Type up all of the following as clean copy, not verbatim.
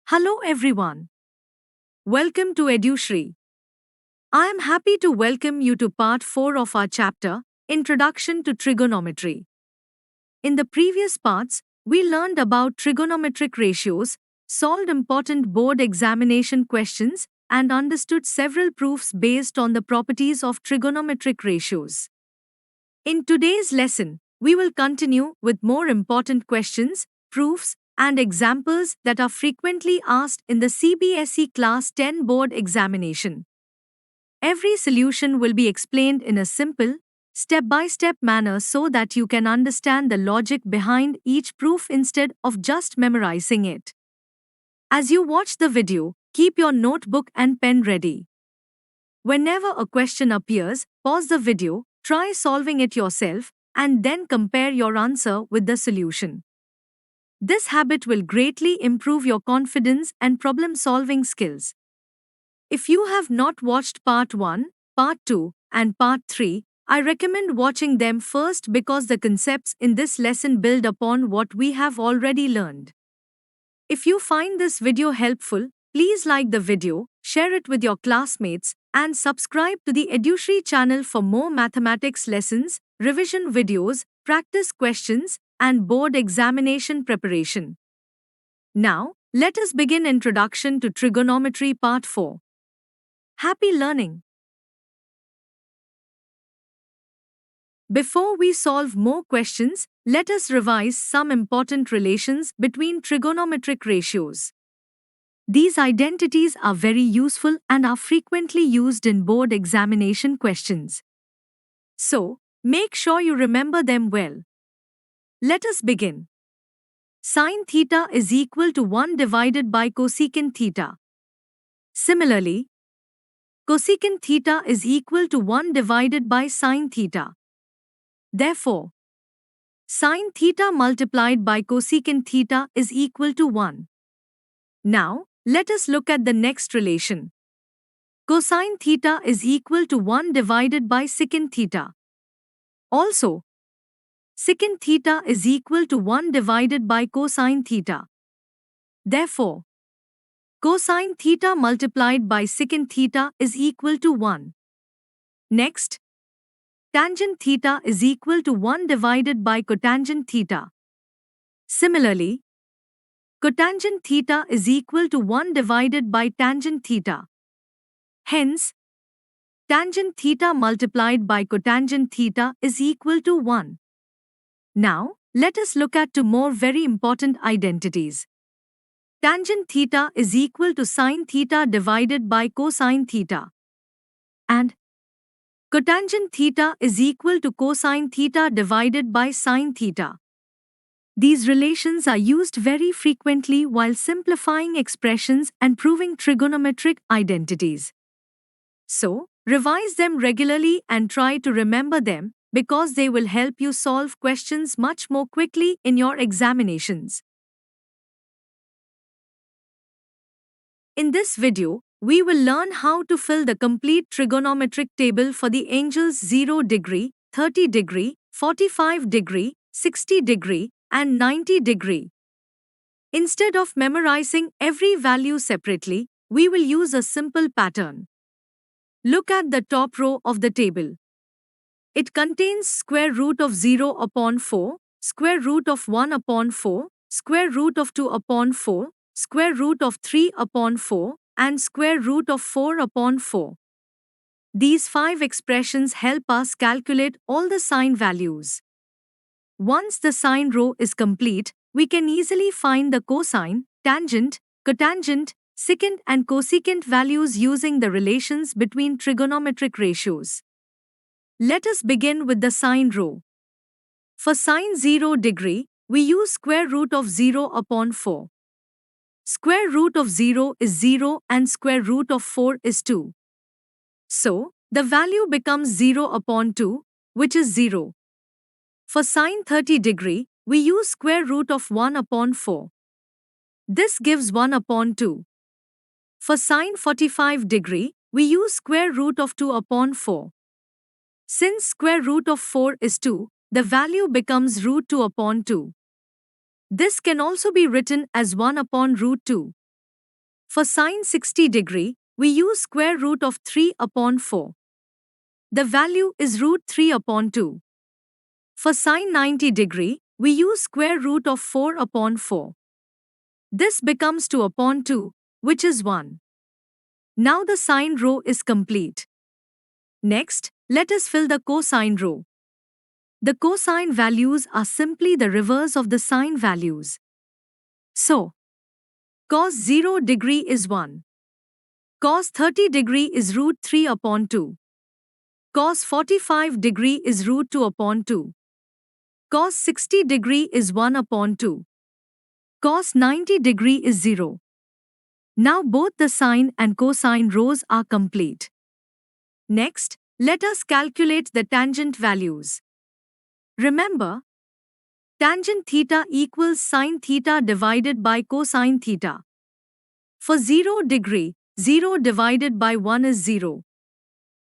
Hello everyone. Welcome to EduShri. I am happy to welcome you to part 4 of our chapter, Introduction to Trigonometry. In the previous parts, we learned about trigonometric ratios, solved important board examination questions, and understood several proofs based on the properties of trigonometric ratios. In today's lesson, we will continue with more important questions, proofs, and examples that are frequently asked in the CBSE Class 10 board examination. Every solution will be explained in a simple, step-by-step manner so that you can understand the logic behind each proof instead of just memorizing it. As you watch the video, keep your notebook and pen ready. Whenever a question appears, pause the video, try solving it yourself, and then compare your answer with the solution. This habit will greatly improve your confidence and problem-solving skills. If you have not watched Part 1, Part 2, and Part 3, I recommend watching them first because the concepts in this lesson build upon what we have already learned. If you find this video helpful, please like the video, share it with your classmates, and subscribe to the EduShri channel for more mathematics lessons, revision videos, practice questions, and board examination preparation. Now, let us begin Introduction to Trigonometry Part 4. Happy learning! Before we solve more questions, let us revise some important relations between trigonometric ratios. These identities are very useful and are frequently used in board examination questions. So, make sure you remember them well. Let us begin. Sin theta is equal to 1 divided by cosecant theta. Similarly, cosecant theta is equal to 1 divided by sin theta. Therefore, sin theta multiplied by cosecant theta is equal to 1. Now, let us look at the next relation. Cosine theta is equal to 1 divided by secant theta. Also, secant theta is equal to 1 divided by cosine theta. Therefore, cosine theta multiplied by secant theta is equal to 1. Next, tangent theta is equal to 1 divided by cotangent theta. Similarly, cotangent theta is equal to 1 divided by tangent theta. Hence, tangent theta multiplied by cotangent theta is equal to 1. Now, let us look at two more very important identities. Tangent theta is equal to sin theta divided by cosine theta. And cotangent theta is equal to cosine theta divided by sin theta. These relations are used very frequently while simplifying expressions and proving trigonometric identities. So, revise them regularly and try to remember them because they will help you solve questions much more quickly in your examinations. In this video, we will learn how to fill the complete trigonometric table for the angles 0 degree, 30 degree, 45 degree, 60 degree, and 90 degree. Instead of memorizing every value separately, we will use a simple pattern. Look at the top row of the table. It contains square root of 0 upon 4, square root of 1 upon 4, square root of 2 upon 4, square root of 3 upon 4, and square root of 4 upon 4. These 5 expressions help us calculate all the sign values. Once the sign row is complete, we can easily find the cosine, tangent, cotangent, secant and cosecant values using the relations between trigonometric ratios. Let us begin with the sign row. For sin 0 degree, we use square root of 0 upon 4. Square root of 0 is 0 and square root of 4 is 2. So, the value becomes 0 upon 2, which is 0. For sin 30 degree, we use square root of 1 upon 4. This gives 1 upon 2. For sin 45 degree, we use square root of 2 upon 4. Since square root of 4 is 2, the value becomes root 2 upon 2. This can also be written as 1 upon root 2. For sine 60 degree, we use square root of 3 upon 4. The value is root 3 upon 2. For sine 90 degree, we use square root of 4 upon 4. This becomes 2 upon 2, which is 1. Now the sine row is complete. Next, let us fill the cosine row. The cosine values are simply the reverse of the sine values. So, cos 0 degree is 1. Cos 30 degree is root 3 upon 2. Cos 45 degree is root 2 upon 2. Cos 60 degree is 1 upon 2. Cos 90 degree is 0. Now both the sine and cosine rows are complete. Next, let us calculate the tangent values. Remember, tangent theta equals sine theta divided by cosine theta. For 0 degree, 0 divided by 1 is 0.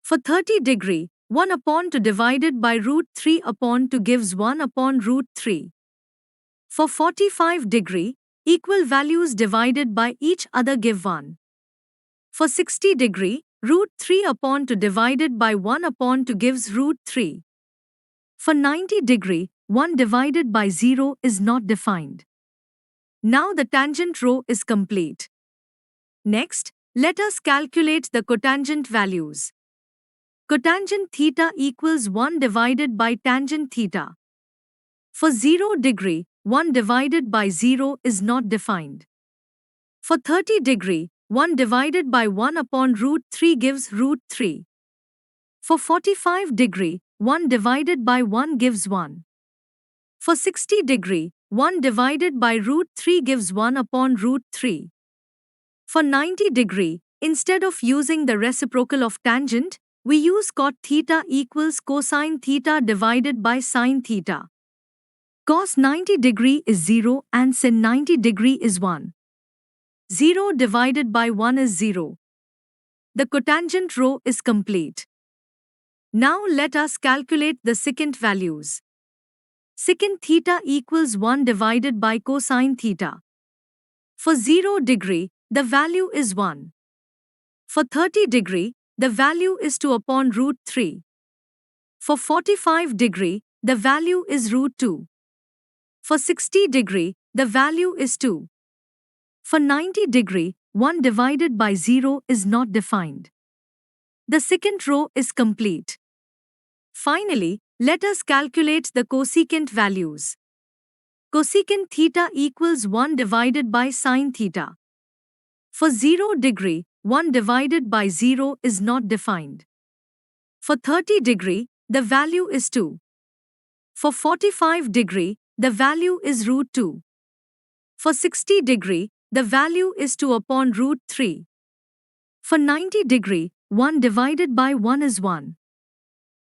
For 30 degree, 1 upon 2 divided by root 3 upon 2 gives 1 upon root 3. For 45 degree, equal values divided by each other give 1. For 60 degree, root 3 upon 2 divided by 1 upon 2 gives root 3. For 90 degree, 1 divided by 0 is not defined. Now the tangent row is complete. Next, let us calculate the cotangent values. Cotangent theta equals 1 divided by tangent theta. For 0 degree, 1 divided by 0 is not defined. For 30 degree, 1 divided by 1 upon root 3 gives root 3. For 45 degree, 1 divided by 1 gives 1. For 60 degree, 1 divided by root 3 gives 1 upon root 3. For 90 degree, instead of using the reciprocal of tangent, we use cot theta equals cosine theta divided by sine theta. Cos 90 degree is 0 and sin 90 degree is 1. 0 divided by 1 is 0. The cotangent row is complete. Now let us calculate the secant values. Secant theta equals 1 divided by cosine theta. For 0 degree, the value is 1. For 30 degree, the value is 2 upon root 3. For 45 degree, the value is root 2. For 60 degree, the value is 2. For 90 degree, 1 divided by 0 is not defined. The secant row is complete. Finally, let us calculate the cosecant values. Cosecant theta equals 1 divided by sine theta. For 0 degree, 1 divided by 0 is not defined. For 30 degree, the value is 2. For 45 degree, the value is root 2. For 60 degree, the value is 2 upon root 3. For 90 degree, 1 divided by 1 is 1.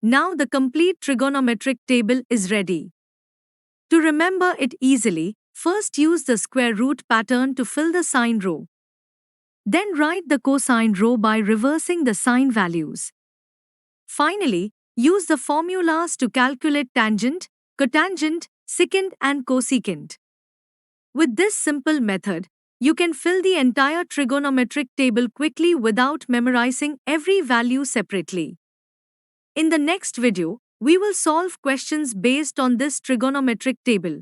Now the complete trigonometric table is ready. To remember it easily, first use the square root pattern to fill the sine row. Then write the cosine row by reversing the sine values. Finally, use the formulas to calculate tangent, cotangent, secant and cosecant. With this simple method, you can fill the entire trigonometric table quickly without memorizing every value separately. In the next video, we will solve questions based on this trigonometric table.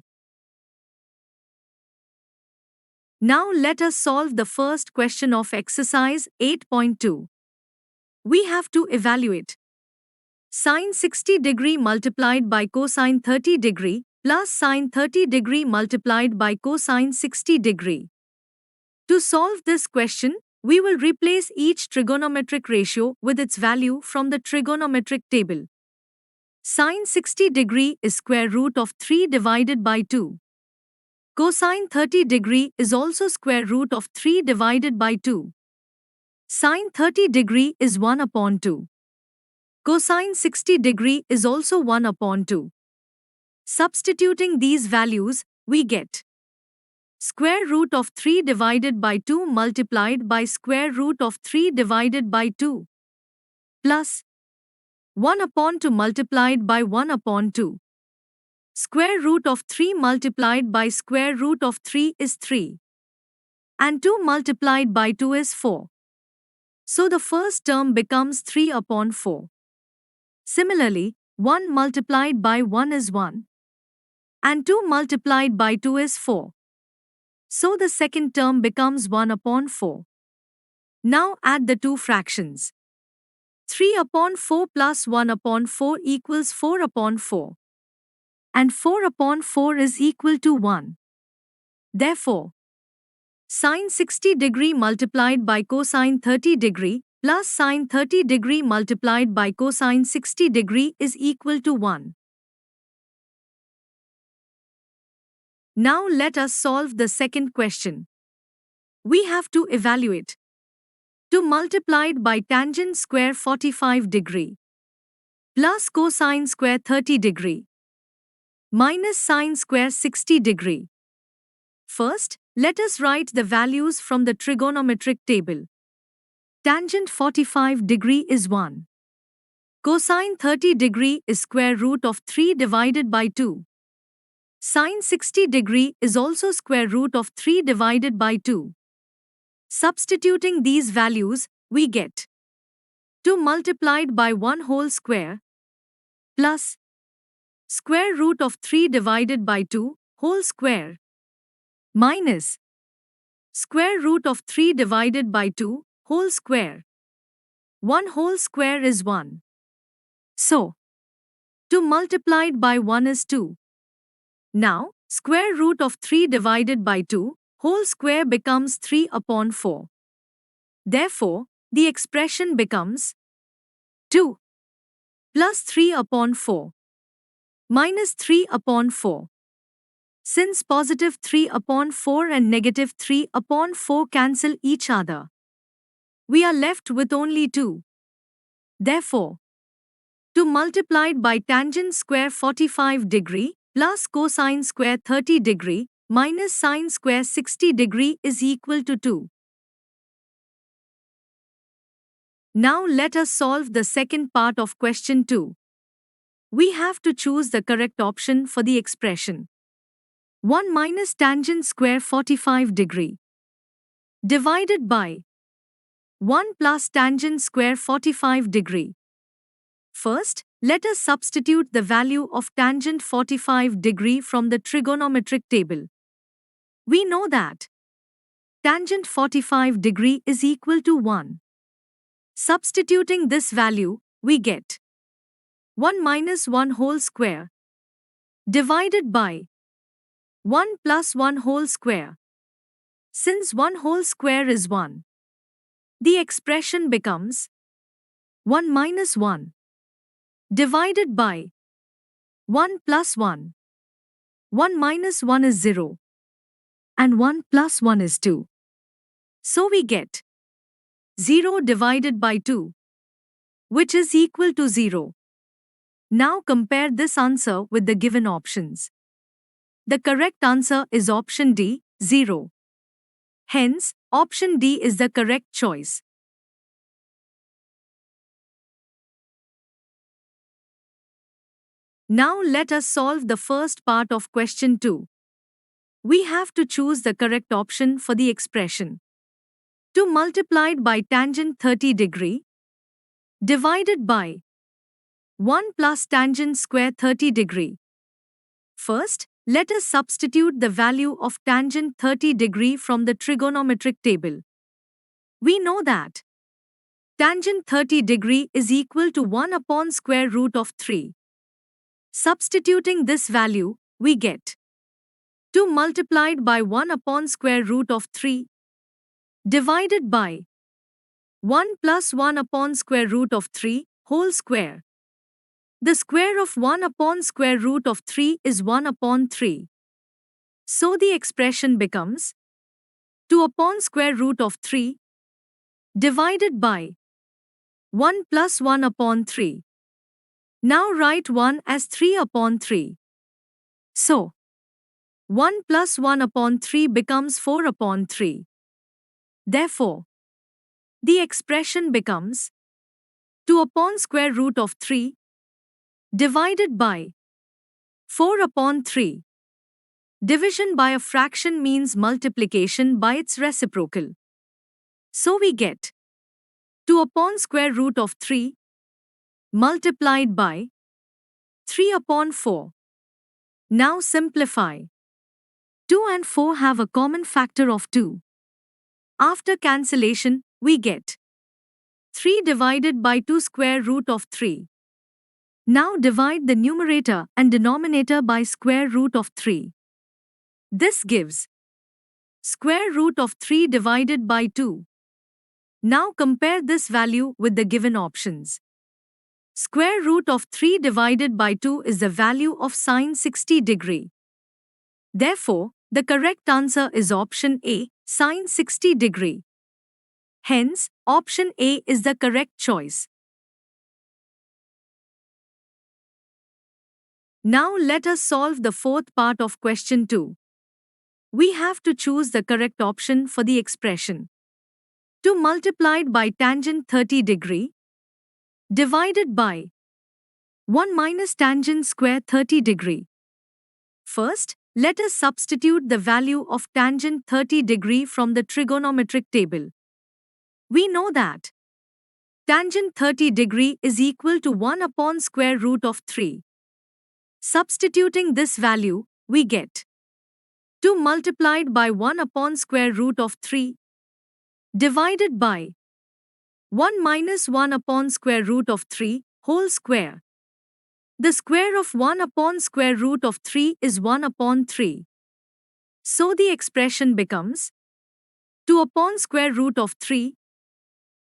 Now let us solve the first question of exercise 8.2. We have to evaluate sine 60 degree multiplied by cosine 30 degree plus sine 30 degree multiplied by cosine 60 degree. To solve this question, we will replace each trigonometric ratio with its value from the trigonometric table. Sine 60 degree is square root of 3 divided by 2. Cosine 30 degree is also square root of 3 divided by 2. Sine 30 degree is 1 upon 2. Cosine 60 degree is also 1 upon 2. Substituting these values, we get square root of 3 divided by 2 multiplied by square root of 3 divided by 2 plus 1 upon 2 multiplied by 1 upon 2. Square root of 3 multiplied by square root of 3 is 3. and 2 multiplied by 2 is 4. So the first term becomes 3 upon 4. Similarly, 1 multiplied by 1 is 1, and 2 multiplied by 2 is 4. So the second term becomes 1 upon 4. Now add the two fractions. 3 upon 4 plus 1 upon 4 equals 4 upon 4. And 4 upon 4 is equal to 1. Therefore, sine 60 degree multiplied by cosine 30 degree plus sine 30 degree multiplied by cosine 60 degree is equal to 1. Now let us solve the second question. We have to evaluate 2 multiplied by tangent square 45 degree plus cosine square 30 degree minus sine square 60 degree. First, let us write the values from the trigonometric table. Tangent 45 degree is 1. Cosine 30 degree is square root of 3 divided by 2. Sine 60 degree is also square root of 3 divided by 2. Substituting these values, we get 2 multiplied by 1 whole square plus square root of 3 divided by 2 whole square minus square root of 3 divided by 2 whole square. 1 whole square is 1. So, 2 multiplied by 1 is 2. Now, square root of 3 divided by 2 whole square becomes 3 upon 4. Therefore, the expression becomes 2 plus 3 upon 4 minus 3 upon 4. Since positive 3 upon 4 and negative 3 upon 4 cancel each other, we are left with only 2. Therefore, 2 multiplied by tangent square 45 degree plus cosine square 30 degree minus sine square 60 degree is equal to 2. Now let us solve the second part of question 2. We have to choose the correct option for the expression 1 minus tangent square 45 degree divided by 1 plus tangent square 45 degree. First, let us substitute the value of tangent 45 degree from the trigonometric table. We know that tangent 45 degree is equal to 1. Substituting this value, we get 1 minus 1 whole square divided by 1 plus 1 whole square. Since 1 whole square is 1, the expression becomes 1 minus 1 divided by 1 plus 1. 1 minus 1 is 0. And 1 plus 1 is 2. So we get 0 divided by 2, which is equal to 0. Now compare this answer with the given options. The correct answer is option D, 0. Hence, option D is the correct choice. Now let us solve the first part of question 2. We have to choose the correct option for the expression 2 multiplied by tangent 30 degree divided by 1 plus tangent square 30 degree. First, let us substitute the value of tangent 30 degree from the trigonometric table. We know that tangent 30 degree is equal to 1 upon square root of 3. Substituting this value, we get 2 multiplied by 1 upon square root of 3 divided by 1 plus 1 upon square root of 3 whole square. The square of 1 upon square root of 3 is 1 upon 3. So the expression becomes 2 upon square root of 3 divided by 1 plus 1 upon 3. Now write 1 as 3 upon 3. So, 1 plus 1 upon 3 becomes 4 upon 3. Therefore, the expression becomes 2 upon square root of 3 divided by 4 upon 3. Division by a fraction means multiplication by its reciprocal. So we get 2 upon square root of 3 multiplied by 3 upon 4. Now simplify. 2 and 4 have a common factor of 2. After cancellation, we get 3 divided by 2 square root of 3. Now divide the numerator and denominator by square root of 3. This gives square root of 3 divided by 2. Now compare this value with the given options. Square root of 3 divided by 2 is the value of sine 60 degree. Therefore, the correct answer is option A, sine 60 degree. Hence, option A is the correct choice. Now let us solve the fourth part of question 2. We have to choose the correct option for the expression. 2 multiplied by tangent 30 degree divided by 1 minus tangent square 30 degree. First, let us substitute the value of tangent 30 degree from the trigonometric table. We know that tangent 30 degree is equal to 1 upon square root of 3. Substituting this value, we get 2 multiplied by 1 upon square root of 3 divided by 1 minus 1 upon square root of 3 whole square. The square of 1 upon square root of 3 is 1 upon 3. So the expression becomes 2 upon square root of 3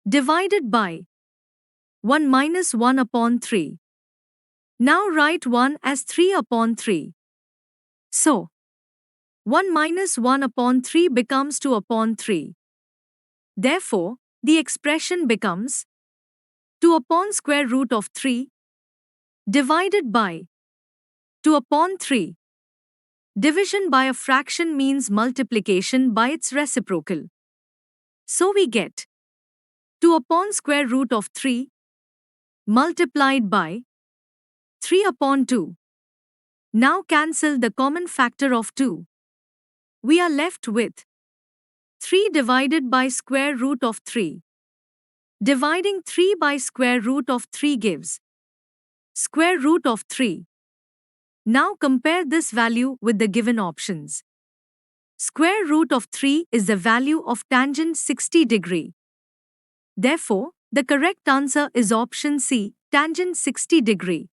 divided by 1 minus 1 upon 3. Now write 1 as 3 upon 3. So, 1 minus 1 upon 3 becomes 2 upon 3. Therefore, the expression becomes 2 upon square root of 3 divided by 2 upon 3. Division by a fraction means multiplication by its reciprocal. So we get 2 upon square root of 3 multiplied by 3 upon 2. Now cancel the common factor of 2. We are left with 3 divided by square root of 3. Dividing 3 by square root of 3 gives square root of 3. Now compare this value with the given options. Square root of 3 is the value of tangent 60 degree. Therefore, the correct answer is option C, tangent 60 degree.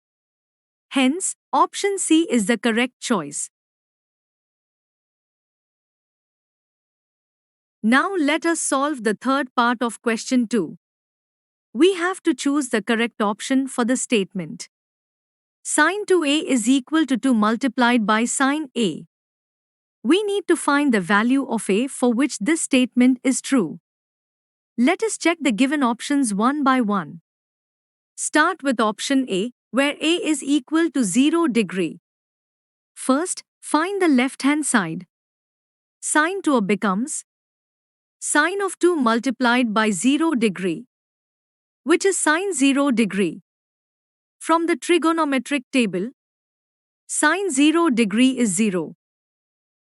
Hence, option C is the correct choice. Now let us solve the third part of question 2. We have to choose the correct option for the statement. Sine 2a is equal to 2 multiplied by sine a. We need to find the value of a for which this statement is true. Let us check the given options one by one. Start with option A, where a is equal to 0 degree. First, find the left-hand side. Sine 2a becomes sine of 2 multiplied by 0 degree, which is sine 0 degree. From the trigonometric table, sine 0 degree is 0.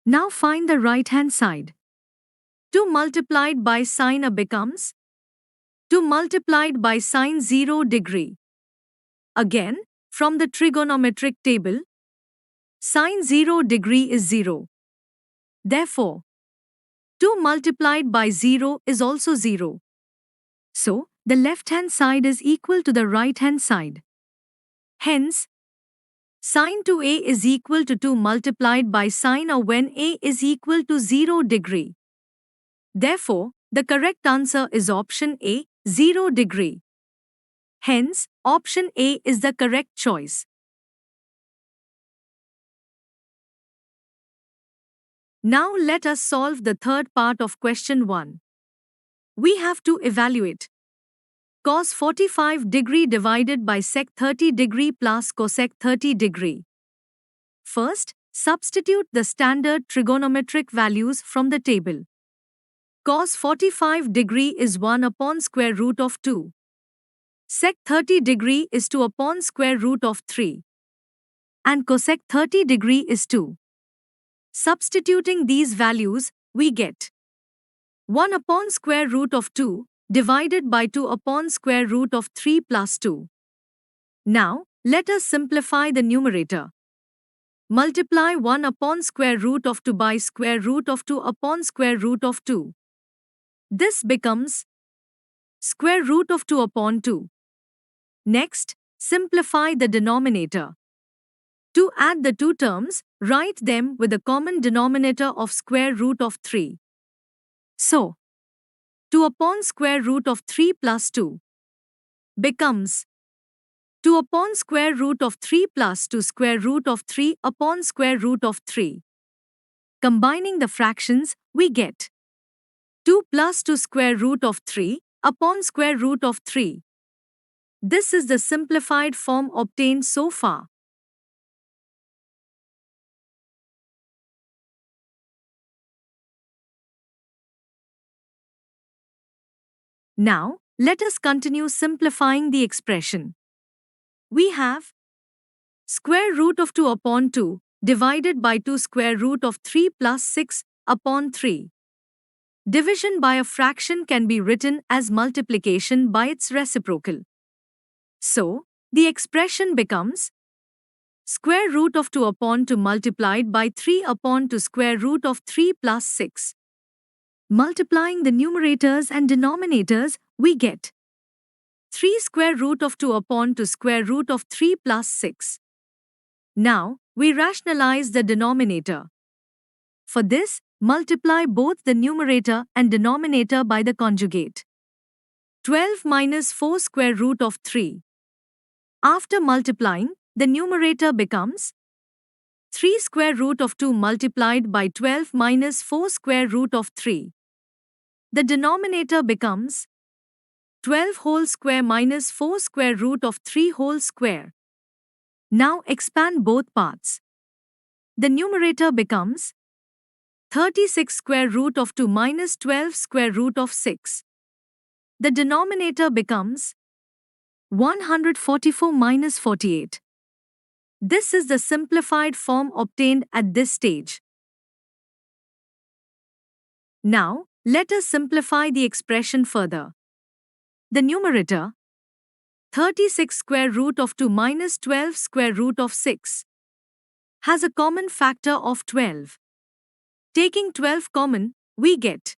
Now find the right-hand side. 2 multiplied by sine a becomes 2 multiplied by sine 0 degree. Again, from the trigonometric table, sine 0 degree is 0. Therefore, 2 multiplied by 0 is also 0. So, the left-hand side is equal to the right-hand side. Hence, sine 2a is equal to 2 multiplied by sine a when a is equal to 0 degree. Therefore, the correct answer is option A, 0 degree. Hence, option A is the correct choice. Now let us solve the third part of question 1. We have to evaluate cos 45 degree divided by sec 30 degree plus cosec 30 degree. First, substitute the standard trigonometric values from the table. Cos 45 degree is 1 upon square root of 2. Sec 30 degree is 2 upon square root of 3. And cosec 30 degree is 2. Substituting these values, we get 1 upon square root of 2 divided by 2 upon square root of 3 plus 2. Now, let us simplify the numerator. Multiply 1 upon square root of 2 by square root of 2 upon square root of 2. This becomes square root of 2 upon 2. Next, simplify the denominator. To add the two terms, write them with a common denominator of square root of 3. So, 2 upon square root of 3 plus 2 becomes 2 upon square root of 3 plus 2 square root of 3 upon square root of 3. Combining the fractions, we get 2 plus 2 square root of 3 upon square root of 3. This is the simplified form obtained so far. Now, let us continue simplifying the expression. We have square root of 2 upon 2 divided by 2 square root of 3 plus 6 upon 3. Division by a fraction can be written as multiplication by its reciprocal. So, the expression becomes square root of 2 upon 2 multiplied by 3 upon 2 square root of 3 plus 6. Multiplying the numerators and denominators, we get 3 square root of 2 upon 2 square root of 3 plus 6. Now, we rationalize the denominator. For this, multiply both the numerator and denominator by the conjugate. 12 minus 4 square root of 3. After multiplying, the numerator becomes 3 square root of 2 multiplied by 12 minus 4 square root of 3. The denominator becomes 12 whole square minus 4 square root of 3 whole square. Now expand both parts. The numerator becomes 36 square root of 2 minus 12 square root of 6. The denominator becomes 144 minus 48. This is the simplified form obtained at this stage. Now, let us simplify the expression further. The numerator 36 square root of 2 minus 12 square root of 6 has a common factor of 12. Taking 12 common, we get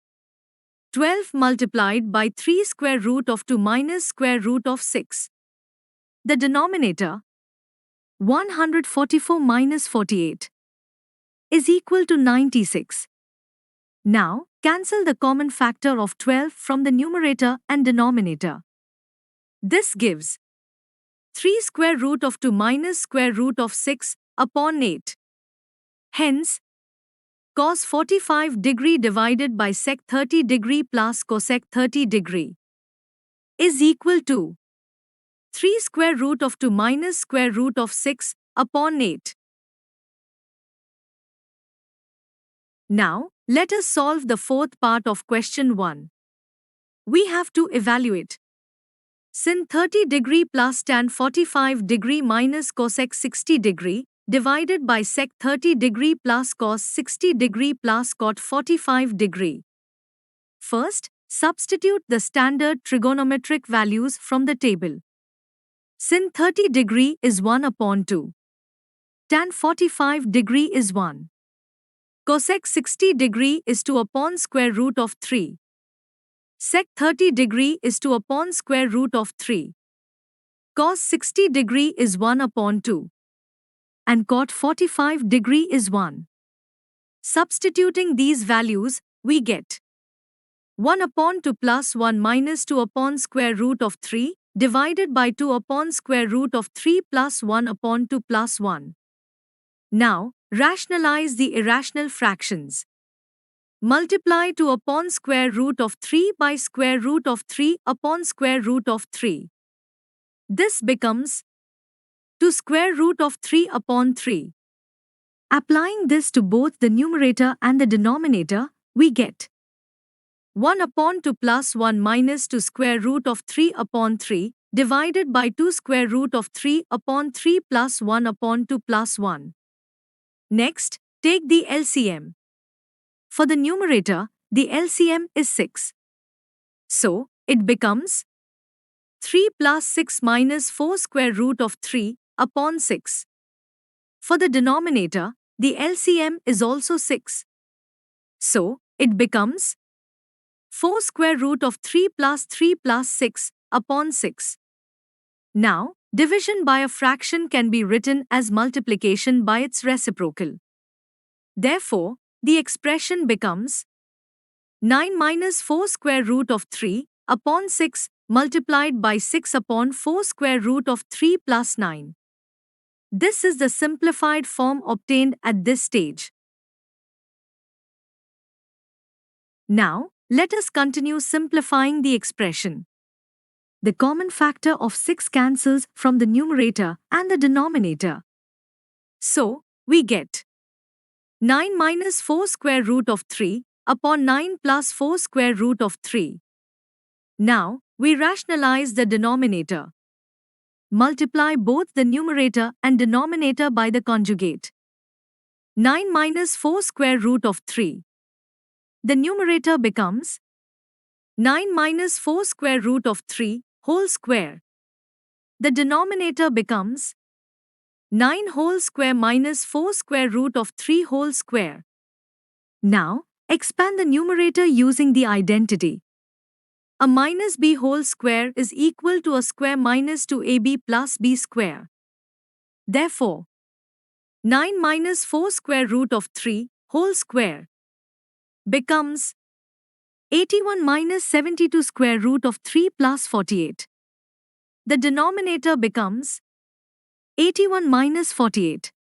12 multiplied by 3 square root of 2 minus square root of 6. The denominator 144 minus 48 is equal to 96. Now, cancel the common factor of 12 from the numerator and denominator. This gives 3 square root of 2 minus square root of 6 upon 8. Hence, cos 45 degree divided by sec 30 degree plus cosec 30 degree is equal to 3 square root of 2 minus square root of 6 upon 8. Now, let us solve the fourth part of question 1. We have to evaluate sin 30 degree plus tan 45 degree minus cosec 60 degree divided by sec 30 degree plus cos 60 degree plus cot 45 degree. First, substitute the standard trigonometric values from the table. Sin 30 degree is 1 upon 2. Tan 45 degree is 1. Cosec 60 degree is 2 upon square root of 3. Sec 30 degree is 2 upon square root of 3. Cos 60 degree is 1 upon 2. And cot 45 degree is 1. Substituting these values, we get 1 upon 2 plus 1 minus 2 upon square root of 3 divided by 2 upon square root of 3 plus 1 upon 2 plus 1. Now, rationalize the irrational fractions. Multiply 2 upon square root of 3 by square root of 3 upon square root of 3. This becomes 2 square root of 3 upon 3. Applying this to both the numerator and the denominator, we get 1 upon 2 plus 1 minus 2 square root of 3 upon 3 divided by 2 square root of 3 upon 3 plus 1 upon 2 plus 1. Next, take the LCM. For the numerator, the LCM is 6. So, it becomes 3 plus 6 minus 4 square root of 3 upon 6. For the denominator, the LCM is also 6. So, it becomes 4 square root of 3 plus 6 upon 6. Now, division by a fraction can be written as multiplication by its reciprocal. Therefore, the expression becomes 9 minus 4 square root of 3 upon 6 multiplied by 6 upon 4 square root of 3 plus 9. This is the simplified form obtained at this stage. Now, let us continue simplifying the expression. The common factor of 6 cancels from the numerator and the denominator. So, we get 9 minus 4 square root of 3 upon 9 plus 4 square root of 3. Now, we rationalize the denominator. Multiply both the numerator and denominator by the conjugate. 9 minus 4 square root of 3. The numerator becomes 9 minus 4 square root of 3 whole square. The denominator becomes 9 whole square minus 4 square root of 3 whole square. Now, expand the numerator using the identity. A minus b whole square is equal to a square minus 2ab plus b square. Therefore, 9 minus 4 square root of 3 whole square becomes 81 minus 72 square root of 3 plus 48. The denominator becomes 81 minus 48.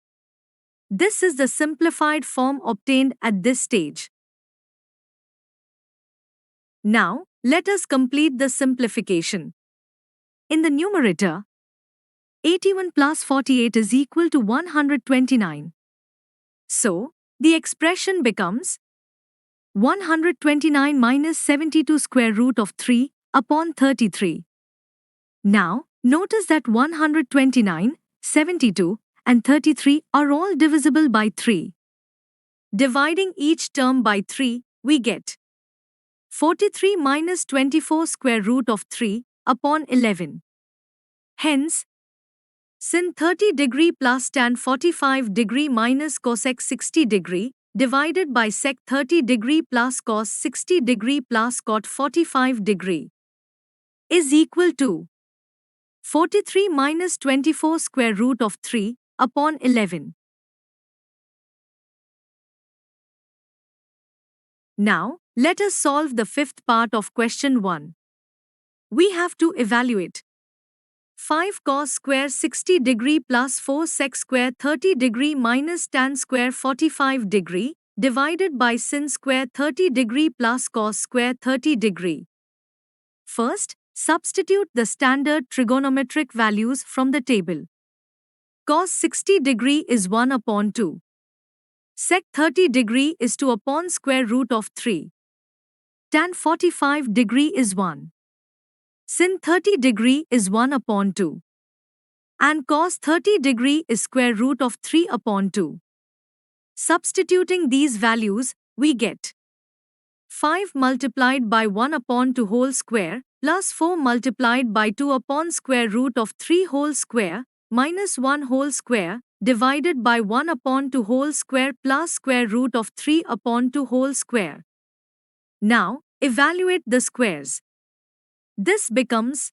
This is the simplified form obtained at this stage. Now, let us complete the simplification. In the numerator, 81 plus 48 is equal to 129. So, the expression becomes 129 minus 72 square root of 3 upon 33. Now, notice that 129, 72, and 33 are all divisible by 3. Dividing each term by 3, we get 43 minus 24 square root of 3 upon 11. Hence, sin 30 degree plus tan 45 degree minus cosec 60 degree divided by sec 30 degree plus cos 60 degree plus cot 45 degree is equal to 43 minus 24 square root of 3 upon 11. Now, let us solve the fifth part of question 1. We have to evaluate 5 cos square 60 degree plus 4 sec square 30 degree minus tan square 45 degree divided by sin square 30 degree plus cos square 30 degree. First, substitute the standard trigonometric values from the table. Cos 60 degree is 1 upon 2. Sec 30 degree is 2 upon square root of 3. Tan 45 degree is 1. Sin 30 degree is 1 upon 2. And cos 30 degree is square root of 3 upon 2. Substituting these values, we get 5 multiplied by 1 upon 2 whole square plus 4 multiplied by 2 upon square root of 3 whole square minus 1 whole square divided by 1 upon 2 whole square plus square root of 3 upon 2 whole square. Now, evaluate the squares. This becomes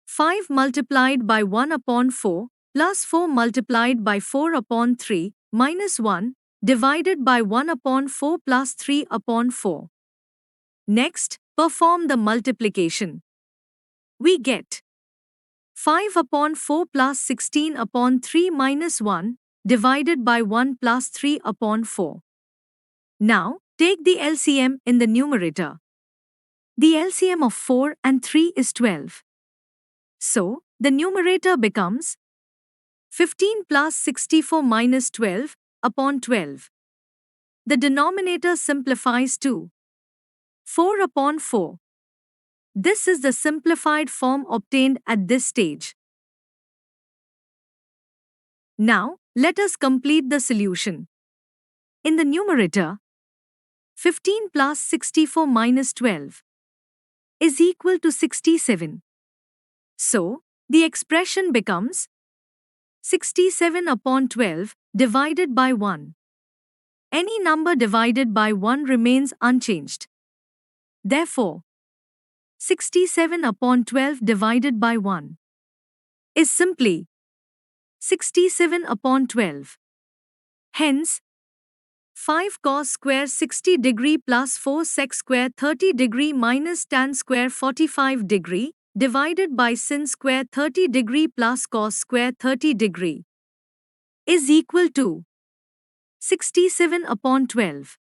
5 multiplied by 1 upon 4 plus 4 multiplied by 4 upon 3 minus 1 divided by 1 upon 4 plus 3 upon 4. Next, perform the multiplication. We get 5 upon 4 plus 16 upon 3 minus 1 divided by 1 plus 3 upon 4. Now, take the LCM in the numerator. The LCM of 4 and 3 is 12. So, the numerator becomes 15 plus 64 minus 12 upon 12. The denominator simplifies to 4 upon 4. This is the simplified form obtained at this stage. Now, let us complete the solution. In the numerator, 15 plus 64 minus 12 is equal to 67. So, the expression becomes 67 upon 12 divided by 1. Any number divided by 1 remains unchanged. Therefore, 67 upon 12 divided by 1 is simply 67 upon 12. Hence, 5 cos square 60 degree plus 4 sec square 30 degree minus tan square 45 degree divided by sin square 30 degree plus cos square 30 degree is equal to 67 upon 12.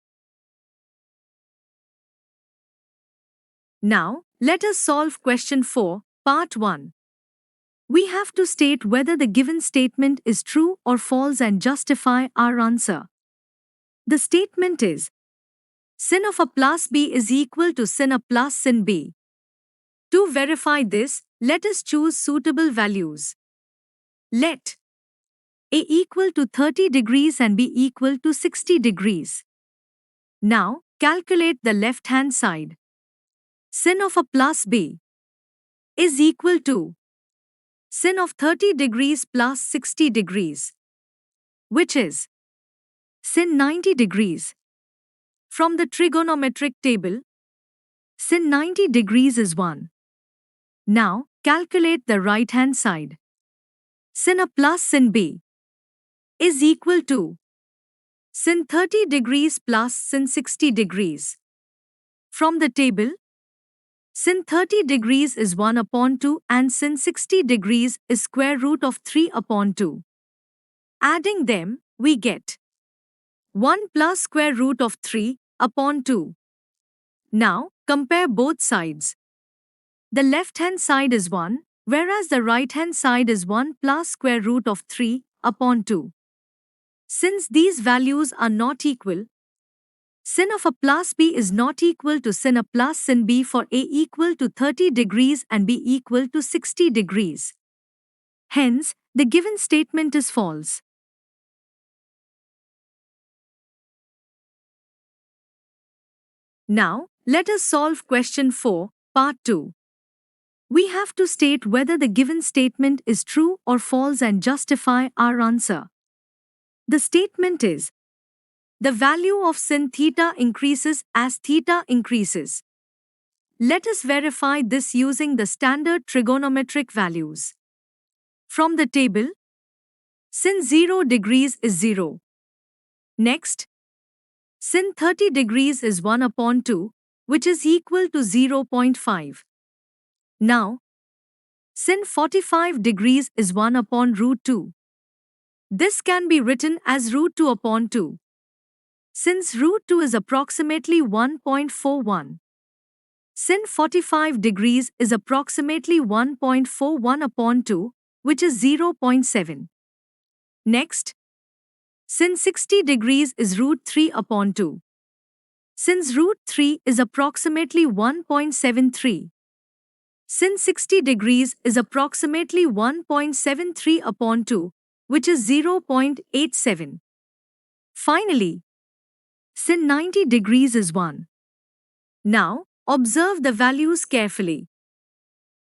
Now, let us solve question 4, part 1. We have to state whether the given statement is true or false and justify our answer. The statement is, sin of a plus b is equal to sin a plus sin b. To verify this, let us choose suitable values. Let a equal to 30 degrees and b equal to 60 degrees. Now, calculate the left-hand side. Sin of a plus b is equal to sin of 30 degrees plus 60 degrees, which is sin 90 degrees. From the trigonometric table, sin 90 degrees is 1. Now, calculate the right-hand side. Sin a plus sin b is equal to sin 30 degrees plus sin 60 degrees. From the table, sin 30 degrees is 1 upon 2 and sin 60 degrees is square root of 3 upon 2. Adding them, we get 1 plus square root of 3 upon 2. Now, compare both sides. The left-hand side is 1, whereas the right-hand side is 1 plus square root of 3 upon 2. Since these values are not equal, sin of a plus b is not equal to sin a plus sin b for a equal to 30 degrees and b equal to 60 degrees. Hence, the given statement is false. Now, let us solve question 4, part 2. We have to state whether the given statement is true or false and justify our answer. The statement is, the value of sin theta increases as theta increases. Let us verify this using the standard trigonometric values. From the table, sin 0 degrees is 0. Next, sin 30 degrees is 1 upon 2, which is equal to 0.5. Now, sin 45 degrees is 1 upon root 2. This can be written as root 2 upon 2. Since root 2 is approximately 1.41, sin 45 degrees is approximately 1.41 upon 2, which is 0.7. Next, sin 60 degrees is root 3 upon 2. Since root 3 is approximately 1.73, sin 60 degrees is approximately 1.73 upon 2, which is 0.87. Finally, sin 90 degrees is 1. Now, observe the values carefully.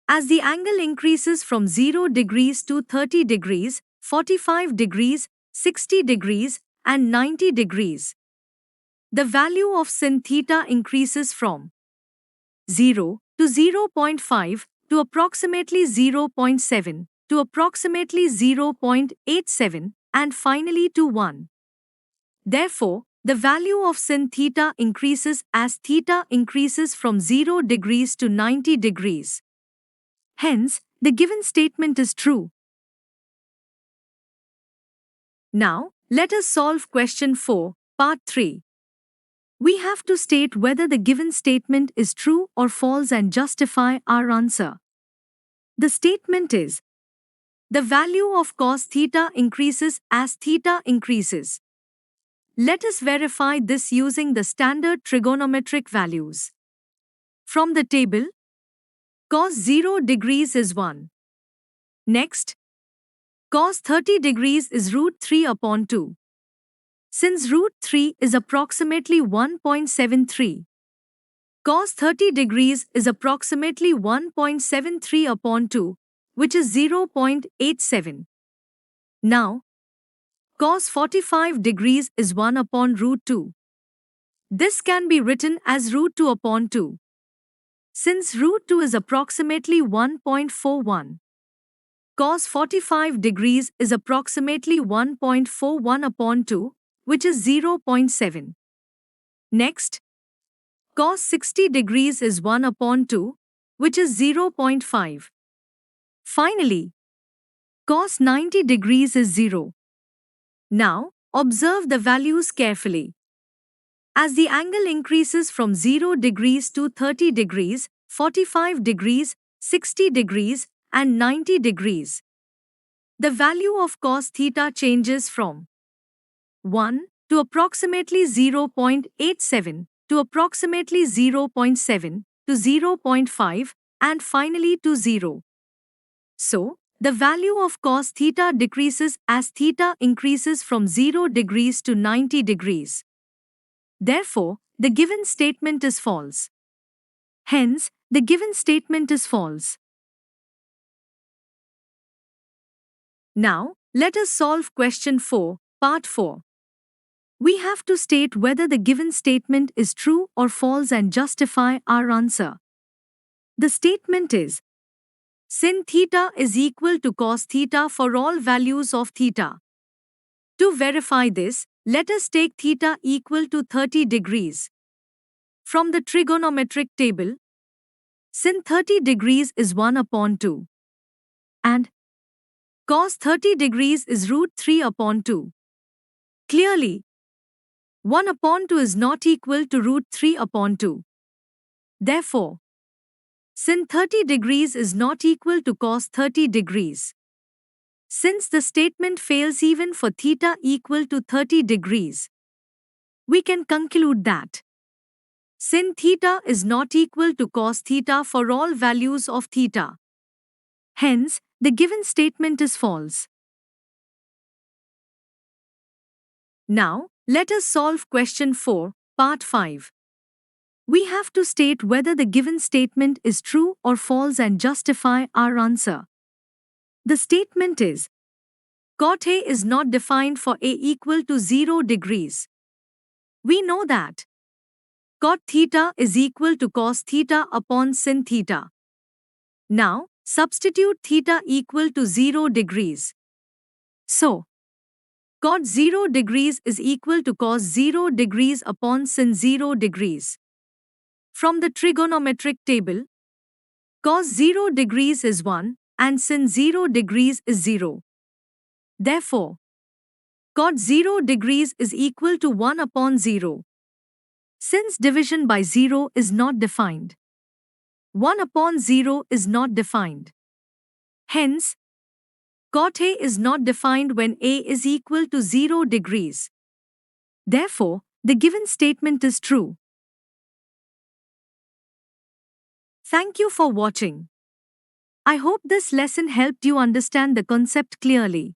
As the angle increases from 0 degrees to 30 degrees, 45 degrees, 60 degrees, and 90 degrees, the value of sin theta increases from 0 to 0.5 to approximately 0.7 to approximately 0.87 and finally to 1. Therefore, the value of sin theta increases as theta increases from 0 degrees to 90 degrees. Hence, the given statement is true. Now, let us solve question 4, part 3. We have to state whether the given statement is true or false and justify our answer. The statement is, the value of cos theta increases as theta increases. Let us verify this using the standard trigonometric values. From the table, cos 0 degrees is 1. Next, cos 30 degrees is root 3 upon 2. Since root 3 is approximately 1.73, cos 30 degrees is approximately 1.73 upon 2, which is 0.87. Now, cos 45 degrees is 1 upon root 2. This can be written as root 2 upon 2. Since root 2 is approximately 1.41, cos 45 degrees is approximately 1.41 upon 2, which is 0.7. Next, cos 60 degrees is 1 upon 2, which is 0.5. Finally, cos 90 degrees is 0. Now, observe the values carefully. As the angle increases from 0 degrees to 30 degrees, 45 degrees, 60 degrees, and 90 degrees, the value of cos theta changes from 1 to approximately 0.87 to approximately 0.7 to 0.5 and finally to 0. So, the value of cos theta decreases as theta increases from 0 degrees to 90 degrees. Therefore, the given statement is false. Hence, the given statement is false. Now, let us solve question 4, part 4. We have to state whether the given statement is true or false and justify our answer. The statement is sin theta is equal to cos theta for all values of theta. To verify this, let us take theta equal to 30 degrees. From the trigonometric table, sin 30 degrees is 1 upon 2. And cos 30 degrees is root 3 upon 2. Clearly, 1 upon 2 is not equal to root 3 upon 2. Therefore, sin 30 degrees is not equal to cos 30 degrees. Since the statement fails even for theta equal to 30 degrees, we can conclude that sin theta is not equal to cos theta for all values of theta. Hence, the given statement is false. Now, let us solve question 4, part 5. We have to state whether the given statement is true or false and justify our answer. The statement is cot A is not defined for A equal to 0 degrees. We know that cot theta is equal to cos theta upon sin theta. Now, substitute theta equal to 0 degrees. So, cot 0 degrees is equal to cos 0 degrees upon sin 0 degrees. From the trigonometric table, cos 0 degrees is 1 and sin 0 degrees is 0. Therefore, cot 0 degrees is equal to 1 upon 0. Since division by 0 is not defined, 1 upon 0 is not defined. Hence, cot A is not defined when A is equal to 0 degrees. Therefore, the given statement is true. Thank you for watching. I hope this lesson helped you understand the concept clearly.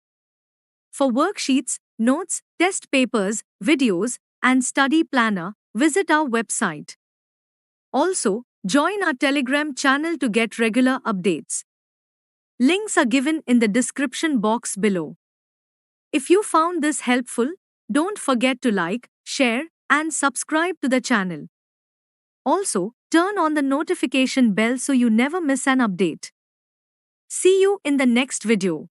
For worksheets, notes, test papers, videos, and study planner, visit our website. Also, join our Telegram channel to get regular updates. Links are given in the description box below. If you found this helpful, don't forget to like, share, and subscribe to the channel. Also, turn on the notification bell so you never miss an update. See you in the next video.